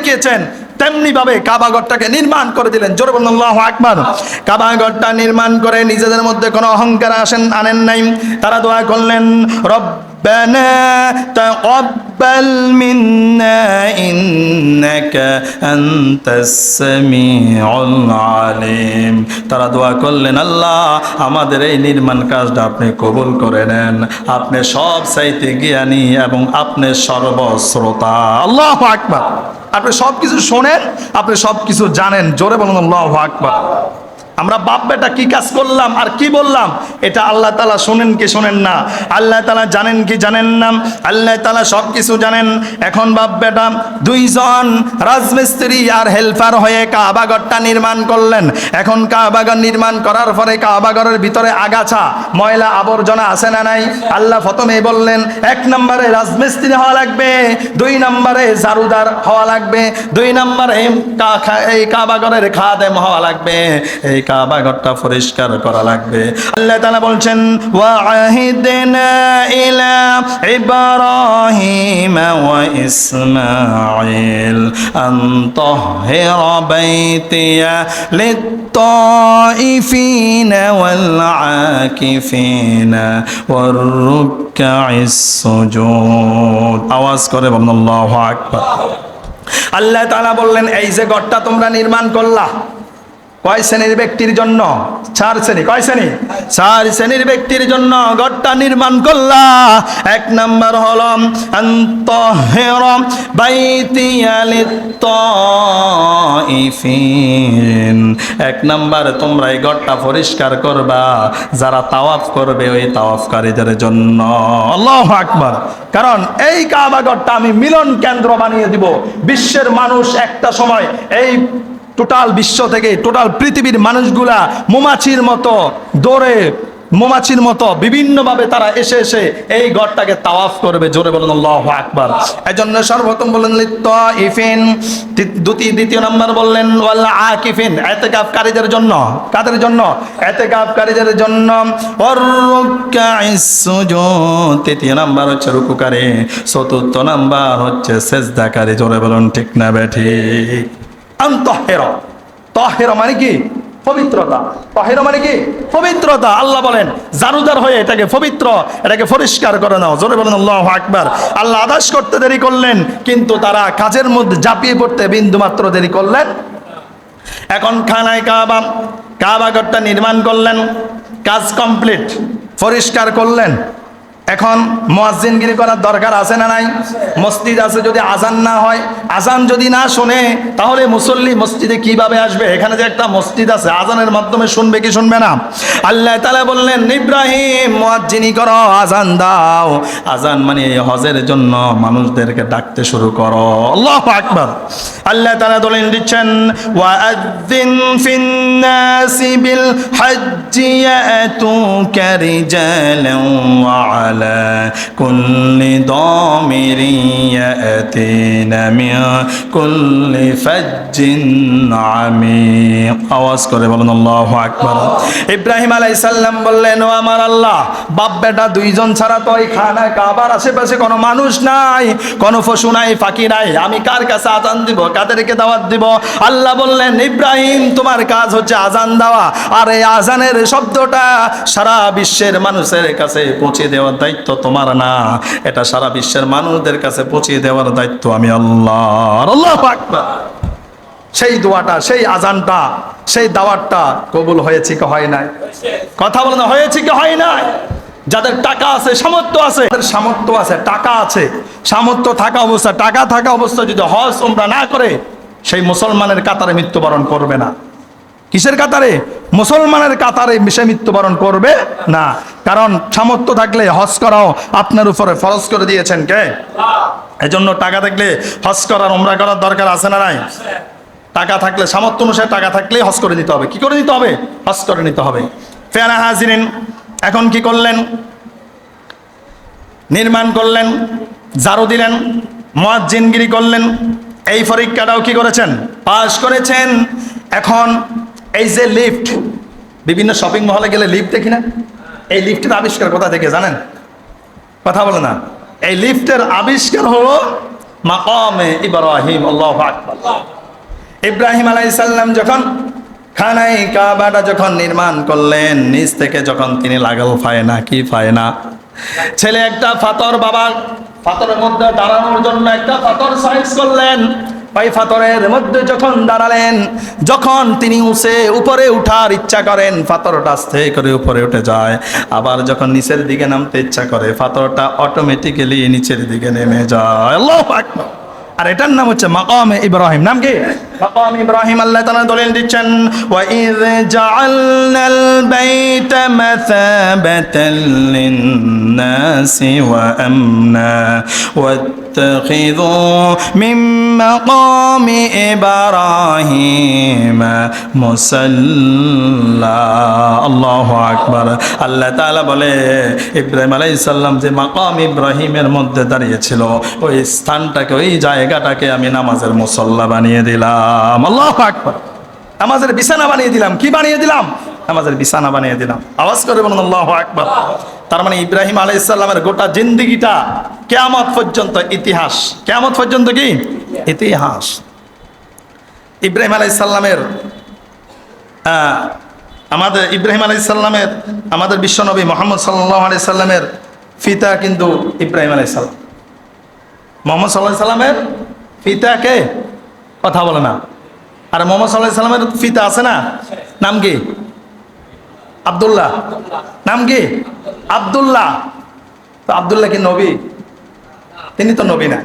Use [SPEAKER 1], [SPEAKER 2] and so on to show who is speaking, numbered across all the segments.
[SPEAKER 1] দেখিয়েছেন তেমনি ভাবে কাবাঘরটাকে নির্মাণ করে দিলেন। জোরে বলুন আল্লাহু আকবার। কাবাঘরটা নির্মাণ করে নিজেদের মধ্যে কোনো অহংকার আনেন নাই। তারা দোয়া করলেন, ربنا تقبل منا إنك أنت السميع العليم। তারা দোয়া করলেন, আল্লাহ আমাদের এই নির্মাণ কাজটা আপনি কবুল করে নেন, আপনি সব চাইতে জ্ঞানী এবং আপনি সর্বশ্রোতা। আল্লাহু আকবার। আপনি সব কিছু শোনেন, আপনি সব কিছু জানেন। জোরে বলুন আল্লাহু আকবার। আমরা বাপ বেটা কি কাজ করলাম আর কি বললাম এটা আল্লাহ তাআলা শোনেন কি শোনেন না, আল্লাহ তাআলা জানেন কি জানেন না, আল্লাহ তাআলা সব কিছু জানেন। এখন বাপ বেটা দুইজন রাজমিস্ত্রি আর হেল্পার হয়ে কাবাঘরটা নির্মাণ করলেন। এখন কাবাঘর নির্মাণ করার পরে কাবাঘরের ভিতরে আগাছা ময়লা আবর্জনা আছে না নাই? আল্লাহ প্রথমে বললেন 1 নম্বরে রাজমিস্ত্রি হওয়া লাগবে, 2 নম্বরে ঝাড়ুদার হওয়া লাগবে, 2 নম্বরে এই কাবাঘরের খাদেম হওয়া লাগবে, এই কাবাঘরটা পরিষ্কার করা লাগবে। আল্লাহ তাআলা বলছেন, ওয়াহিদনা ইলা ইব্রাহিম ওয়া ইসমাঈল আন তাহহিরা বাইতিয়া লিত-তাইফিনা ওয়াল আকিফিনা ওয়ার রুকআইস সুজুদ। আওয়াজ করে বলুন আল্লাহু আকবার। আল্লাহ তাআলা বললেন, এই যে ঘরটা তোমরা নির্মাণ করলা কয় শ্রেণীর ব্যক্তির জন্য? 4 শ্রেণী। কয় শ্রেণী? 4 শ্রেণীর ব্যক্তির জন্য ঘরটা নির্মাণ করলা। 1 নাম্বার হলো আনতাহিরা বাইতিয়া লিত-তাইফিন। 1 নাম্বার তোমরা এই ঘরটা পরিষ্কার করবা যারা তাওয়াফ করবে ওই তাওয়াফকারীদের জন্য। আল্লাহু আকবার। কারণ এই কাবা ঘরটা আমি মিলন কেন্দ্র বানিয়ে দিব। বিশ্বের মানুষ একটা সময় এই টোটাল বিশ্ব থেকে টোটাল পৃথিবীর মানুষগুলা মৌমাছির মতো দৌড়ে, মৌমাছির মতো বিভিন্নভাবে তারা এসে এসে এই ঘরটাকে তাওয়াফ করবে। জোরে বলুন আল্লাহু আকবার। এজন্য সর্বপ্রথম বললেন লিত-তাইফিন, দ্বিতীয় নাম্বার বললেন ওয়াল আকিফিন, ইতিকাফকারীদের জন্য। কাদের জন্য? ইতিকাফকারীদের জন্য। ওয়ার রুকআইস সুজুদ, তৃতীয় নাম্বার হচ্ছে রুকুকারী, চতুর্থ নাম্বার হচ্ছে সিজদাকারী। জোরে বলুন ঠিক না বেঠিক? আনতাহিরা, তাহিরা মানে কি? পবিত্রতা। তাহিরা মানে কি? পবিত্রতা। আল্লাহ বলেন জারুদার হয়ে এটাকে পবিত্র, এটাকে পরিষ্কার করে নাও। জোরে বলেন আল্লাহু আকবার। আল্লাহ আদেশ করতে দেরি করলেন, কিন্তু তারা কাজের মধ্যে ঝাঁপিয়ে পড়তে বিন্দুমাত্র দেরি করলেন। এখন খানায় কাবা, কাবাঘরটা নির্মাণ করলেন, কাজ কমপ্লিট, পরিষ্কার করলেন। এখন মুয়াজ্জিনগিরি করার দরকার আছে না নাই? মসজিদ আছে, যদি আজান না হয়, আজান যদি না শুনে তাহলে মুসল্লি মসজিদে কিভাবে আসবে? এখানে যে একটা মসজিদ আছে, আজানের মাধ্যমে শুনবে কি শুনবে না? আল্লাহ তাআলা বললেন, ইব্রাহিম মুয়াজ্জিনি করো, আজান দাও। আজান মানে হজের জন্য মানুষদেরকে ডাকতে শুরু করো। আল্লাহু আকবার। আল্লাহ তাআলা দলিল দিচ্ছেন, ওয়াআযিন ফিন নাসি বিল হজ্জি ইয়াতুকা রিজালান ওয়া আলা কুল্লি দামিরি ইয়াতিনা মিন কুল্লি ফাজ্জিন আমিক। আওয়াজ করে বলুন আল্লাহু আকবার। ইব্রাহিম আলাইহিস সালাম বললেন, ও আমার আল্লাহ, বাপ বেটা 2 জন ছাড়া তো এই খানায় কাবার আশেপাশে কোনো মানুষ নাই, কোনো পশু নাই, পাখি নাই, আমি কার কাছে আজান দিব, কাদেরকে দাওয়াত দিব? আল্লাহ বললেন, ইব্রাহিম তোমার কাজ হচ্ছে আজান দেওয়া, আর এই আজানের শব্দটা সারা বিশ্বের মানুষের কাছে পৌঁছে দেওয়ার দায়িত্ব তোমার না, এটা সারা বিশ্বের মানুষদের কাছে পৌঁছে দেওয়ার দায়িত্ব আমি আল্লাহর। আল্লাহু আকবার। সেই দোয়াটা, সেই আজানটা, সেই দাওয়াতটা কবুল হয়েছে কি হয় নাই? কথা বলেন, হয়েছে কি হয় নাই? যাদের টাকা আছে, সামর্থ্য আছে, যাদের সামর্থ্য আছে, টাকা আছে, সামর্থ্য থাকা অবস্থা, টাকা থাকা অবস্থা যদি হজ উমরা না করে, সেই মুসলমানের কাতারে মৃত্যুবরণ করবে না। কিসের কাতারে? মুসলমানের কাতারে সে মৃত্যুবরণ করবে না। কারণ সামর্থ্য থাকলে হজ করাও আপনার উপরে ফরজ করে দিয়েছেন কে? এজন্য টাকা থাকলে হজ করার উমরা করার দরকার আছে না নাই? টাকা থাকলে, সামর্থ্য অনুসারে টাকা থাকলে হজ করে নিতে হবে। কি করে নিতে হবে? হজ করে নিতে হবে। ফেয়ানা হাজিরিন, এখন কি করলেন? নির্মাণ করলেন, ঝাড়ু দিলেন, মুয়াজ্জিনগিরি করলেন, এই পরীক্ষাটাও কি করেছেন? পাস করেছেন। এখন এই যে লিফট, বিভিন্ন শপিং মহলে গেলে লিফট দেখি না? এই লিফটের আবিষ্কার কোথা থেকে জানেন? কথা বলে না। এই লিফটের আবিষ্কার হলো মাকামে ইব্রাহিম। আল্লাহু আকবার। ইব্রাহিম আলাইহিস সালাম যখন খানায় কাবাটা যখন নির্মাণ করলেন, নিচ থেকে যখন তিনি লাগাল ফায়না, কি ফায়না, ছেলে একটা পাথর, বাবা পাথরের মধ্যে দাঁড়ানোর জন্য একটা পাথর সাইজ করলেন। ওই পাথরের মধ্যে যখন দাঁড়ালেন, যখন তিনি উপরে উঠার ইচ্ছা করেন, পাথরটা আস্তে করে উপরে উঠে যায়। আবার যখন নিচের দিকে নামতে ইচ্ছা করে, পাথরটা অটোমেটিক্যালি নিচের দিকে নেমে যায়। আল্লাহু আকবার। আর এটার নাম হচ্ছে মাকামে ইব্রাহিম। নাম কি? মাকাম ইব্রাহিম। আল্লাহ তাআলা দলিল দিচ্ছেন, ওয়া ইয জাআলনাল বাইতা মাসাবাতাল লিন-নাসি ওয়া আমনা ওয়াত্তাখিযু মিন মাকামি ইব্রাহিম মুসাল্লা। আল্লাহু আকবার। আল্লাহ তাআলা বলে, ইব্রাহিম আলাইহিস সালাম যে মাকাম ইব্রাহিমের মধ্যে দাঁড়িয়েছিল, ওই স্থানটাকে, ওই জায়গাটাকে আমি নামাজের মুসল্লা বানিয়ে দিলাম। আল্লাহু আকবার। নামাজের বিছানা বানিয়ে দিলাম। কি বানিয়ে দিলাম? নামাজের বিছানা বানিয়ে দিলাম। আওয়াজ করে বলুন আল্লাহু আকবার। তার মানে ইব্রাহিম আলাইহিস সালামের গোটা জিন্দেগিটা কিয়ামত পর্যন্ত ইতিহাস। কিয়ামত পর্যন্ত কি ইতিহাস। ইব্রাহিম আলাইহিস সালামের আমাদের ইব্রাহিম আলাইহিস সালামের আমাদের বিশ্বনবী মুহাম্মদ সাল্লাল্লাহু আলাইহি সাল্লামের পিতা কিন্তু ইব্রাহিম আলাইহিস সালাম। মুহাম্মদ সাল্লাল্লাহু আলাইহি সাল্লামের পিতা কে? কথা বলে না। আর মুহাম্মদ সাল্লাল্লাহু আলাইহি সাল্লামের পিতা আছে না? নাম কি? আব্দুল্লাহ। নাম কি? আব্দুল্লাহ। তো আব্দুল্লাহ কি নবী? তিনি তো নবী না।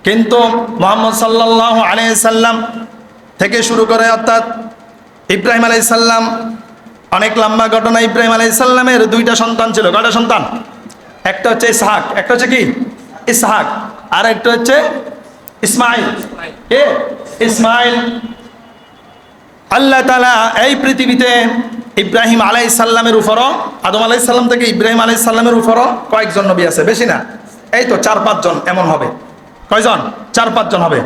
[SPEAKER 1] কিন্তু মুহাম্মদ সাল্লাল্লাহু আলাইহি সাল্লাম থেকে শুরু করে অর্থাৎ ইব্রাহিম আলাইহিস সালাম, অনেক লম্বা ঘটনা। ইব্রাহিম আলাইহিস সালামের দুইটা সন্তান ছিল। কয়টা সন্তান? একটা হচ্ছে ইসহাক। একটা হচ্ছে কি? ইসহাক। আর একটা হচ্ছে ইসমাইল। কে? ইসমাইল। আল্লাহ তাআলা এই পৃথিবীতে ইব্রাহিম আলাইহিস সালামের উপরও, আদম আলাইহিস সালাম থেকে ইব্রাহিম আলাইহিস সালামের উপরও কয়েকজন নবী আছে, বেশি না, এই তো 4-5 জন এমন হবে। কয়জন? 4-5 জন হবে।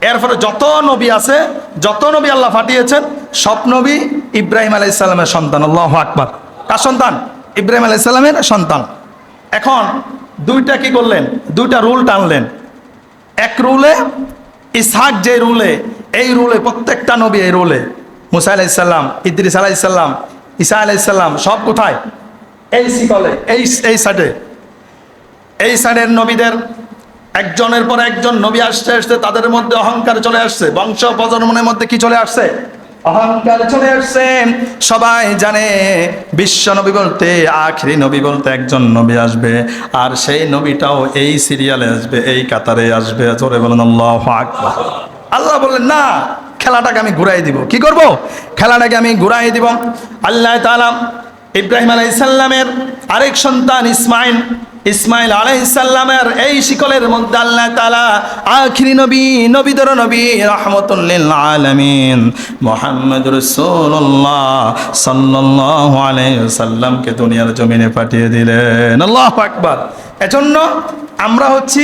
[SPEAKER 1] এরপরে যত নবী আছে, যত নবী আল্লাহ পাঠিয়েছেন, সব নবী ইব্রাহিম আলাইহিস সালামের সন্তান। আল্লাহু আকবার। কার সন্তান? ইব্রাহিম আলাইহিস সালামের সন্তান। এখন দুইটা কি করলেন? দুইটা রুল টানলেন। এক রুলে, ইসহাক যে রুলে, এই রুলে প্রত্যেকটা নবী, এই রুলে মুসা আলাইহিস সালাম, ইদ্রিস আলাইহিস সালাম, ঈসা আলাইহিস সালাম সব কোথায়? এই শিকলে, এই সাইডে। এই সাইডের নবীদের একজনের পর একজন নবী আসতে আসতে তাদের মধ্যে অহংকার চলে আসছে। বংশ প্রজন্মের মধ্যে কি চলে আসছে? অহংকার চলে আসছে। সবাই জানে বিশ্ব নবী বলতে, আখেরি নবী বলতে একজন নবী আসবে, আর সেই নবীটাও এই সিরিয়ালে আসবে, এই কাতারে আসবে। জোরে বলেন আল্লাহু আকবার। আল্লাহ বললেন, না, খেলাটাকে আমি ঘুরাই দিব। কি করব? খেলাটাকে আমি ঘুরাই দিব। আল্লাহ তাআলা ইব্রাহিম আলাইহিস সালামের আরেক সন্তান ইসমাইল আলাইহিস সালামের এই শিকলের মধ্যে আল্লাহ তাআলা আখিরি নবী, নবীদের নবী, রাহমাতুল লিল আলামিন মুহাম্মদুর রাসূলুল্লাহ সাল্লাল্লাহু আলাইহি ওয়াসাল্লামকে দুনিয়ার জমিনে পাঠিয়ে দিলেন। আল্লাহু আকবার। এজন্য আমরা হচ্ছি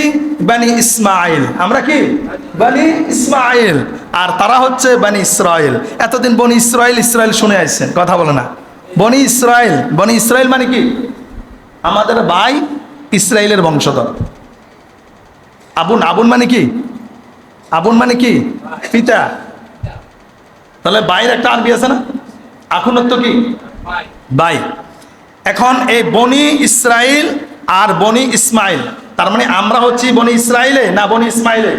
[SPEAKER 1] বনি ইসমাইল। আমরা কি? বনি ইসমাইল। আর তারা হচ্ছে বনি ইসরাইল। এতদিন বনি ইসরাইল শুনে আসছেন, কথা বলে না। বনি ইসরাইল মানে কি? আমাদের ভাই ইসরাইলের বংশধর। আবুন মানে কি? আবুন মানে কি? পিতা। তাহলে ভাইয়ের একটা আরবি আছে না? আখুনত কি? ভাই। এখন এই বনি ইসরাইল আর বনি ইসমাইল, তার মানে আমরা হচ্ছি বনি ইসরাইলে না বনি ইসমাইলে?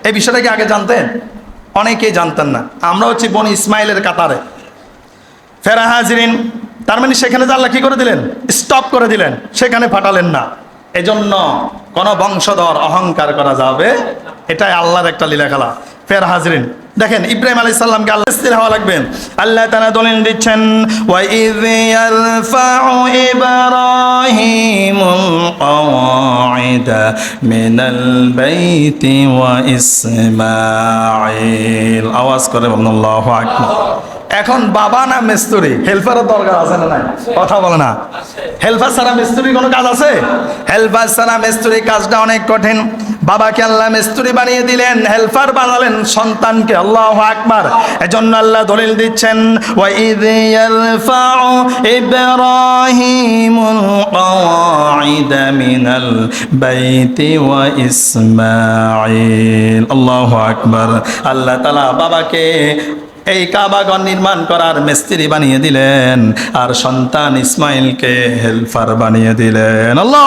[SPEAKER 1] এই বিষয়টা কি আগে জানতেন? অনেকেই জানতেন না। আমরা হচ্ছি বনি ইসমাইলের কাতারে। ফেরা হাজিরিন, তার মানে সেখানে আল্লাহ কি করে দিলেন? স্টপ করে দিলেন, সেখানে ফাটালেন না। এজন্য কোন বংশধর অহংকার করা যাবে, এটাই আল্লাহর একটা লীলা খেলা। ফের হাজিরিন, দেখেন ইব্রাহিম আলাইহিস সালামকে আল্লাহ স্থির হওয়া লাগবে। আল্লাহ তাআলা দলিল দিচ্ছেন, ওয়া ইয ইয়ারফাউ ইব্রাহিমুল কওয়াইদা মিনাল বাইতি ওয়া ইসমাঈল। আওয়াজ করে বলুন আল্লাহু আকবার। এখন বাবা না মিস্ত্রি, হেল্পারের দরকার আছে না নাই? কথা বলে না। হেল্পার ছাড়া মিস্ত্রি কোনো কাজ আছে? হেল্পার ছাড়া মিস্ত্রি কাজটা অনেক কঠিন। বাবাকে আল্লাহ মিস্ত্রি বানিয়ে দিলেন, হেল্পার বানালেন সন্তানকে। আল্লাহু আকবার। এজন্য আল্লাহ দলিল দিচ্ছেন, ওয়া ইয ইয়ারফাউ ইব্রাহিমুল কওয়াইদা মিনাল বাইতি ওয়া ইসমাঈল। আল্লাহু আকবার। আল্লাহ তাআলা বাবাকে এই কাবাগর নির্মাণ করার মিস্ত্রি বানিয়ে দিলেন, আর সন্তান ইসমাইলকে হেল্পার বানিয়ে দিলেন। আল্লাহ